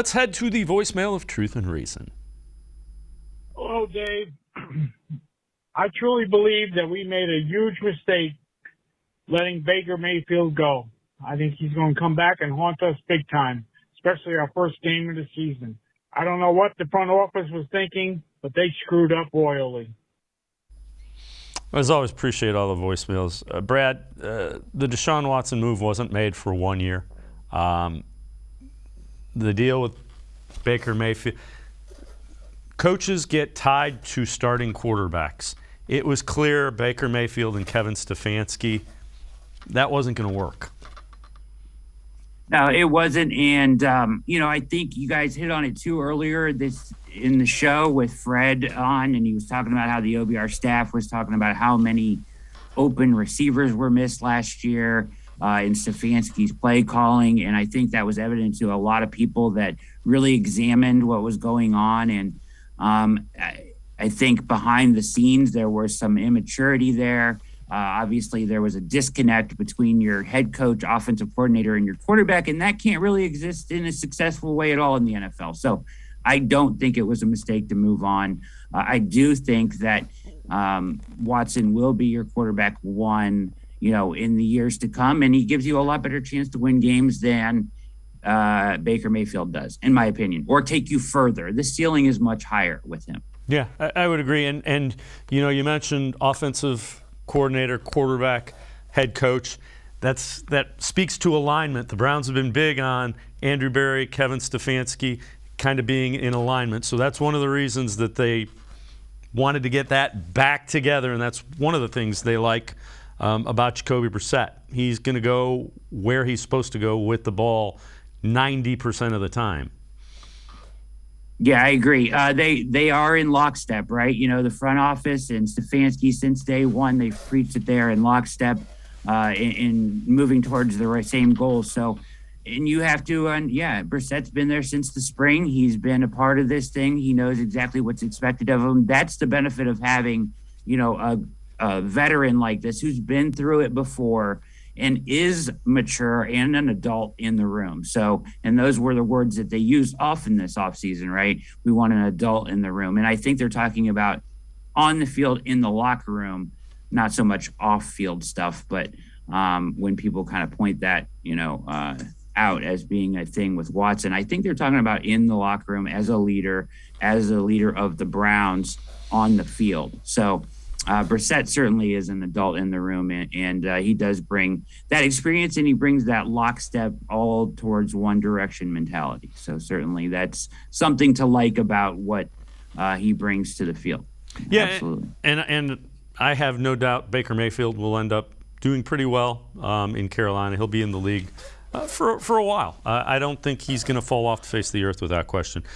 Let's head to the voicemail of Truth and Reason. Hello, Dave. I truly believe that we made a huge mistake letting Baker Mayfield go. I think he's going to come back and haunt us big time, especially our first game of the season. I don't know what the front office was thinking, but they screwed up royally. As always, appreciate all the voicemails. Brad, the Deshaun Watson move wasn't made for 1 year. The deal with Baker Mayfield, coaches get tied to starting quarterbacks. It was clear Baker Mayfield and Kevin Stefanski, that wasn't going to work. No, it wasn't. And, I think you guys hit on it too earlier in the show with Fred on, and he was talking about how the OBR staff was talking about how many open receivers were missed last year in Stefanski's play calling. And I think that was evident to a lot of people that really examined what was going on. And I think behind the scenes, there was some immaturity there. Obviously, there was a disconnect between your head coach, offensive coordinator, and your quarterback, and that can't really exist in a successful way at all in the NFL. So I don't think it was a mistake to move on. I do think that Watson will be your quarterback one, in the years to come, and he gives you a lot better chance to win games than Baker Mayfield does, in my opinion, or take you further. The ceiling is much higher with him. Yeah, I would agree. And you mentioned offensive coordinator, quarterback, head coach. That speaks to alignment. The Browns have been big on Andrew Berry, Kevin Stefanski kind of being in alignment. So that's one of the reasons that they wanted to get that back together, and that's one of the things they like about Jacoby Brissett. He's going to go where he's supposed to go with the ball 90% of the time. Yeah, I agree. They are in lockstep, right? The front office and Stefanski, since day one, they've preached that they're in lockstep in moving towards the same goals. So, and you have to, Brissett's been there since the spring. He's been a part of this thing. He knows exactly what's expected of him. That's the benefit of having, a veteran like this who's been through it before and is mature and an adult in the room. So, and those were the words that they used often this offseason, right? We want an adult in the room. And I think they're talking about on the field, in the locker room, not so much off-field stuff, but when people kind of point that, out as being a thing with Watson, I think they're talking about in the locker room as a leader of the Browns on the field. So, Brissett certainly is an adult in the room, and he does bring that experience, and he brings that lockstep all towards one direction mentality. So certainly that's something to like about what he brings to the field. Yeah, absolutely. And I have no doubt Baker Mayfield will end up doing pretty well in Carolina. He'll be in the league for a while. I don't think he's going to fall off the face of the earth without question.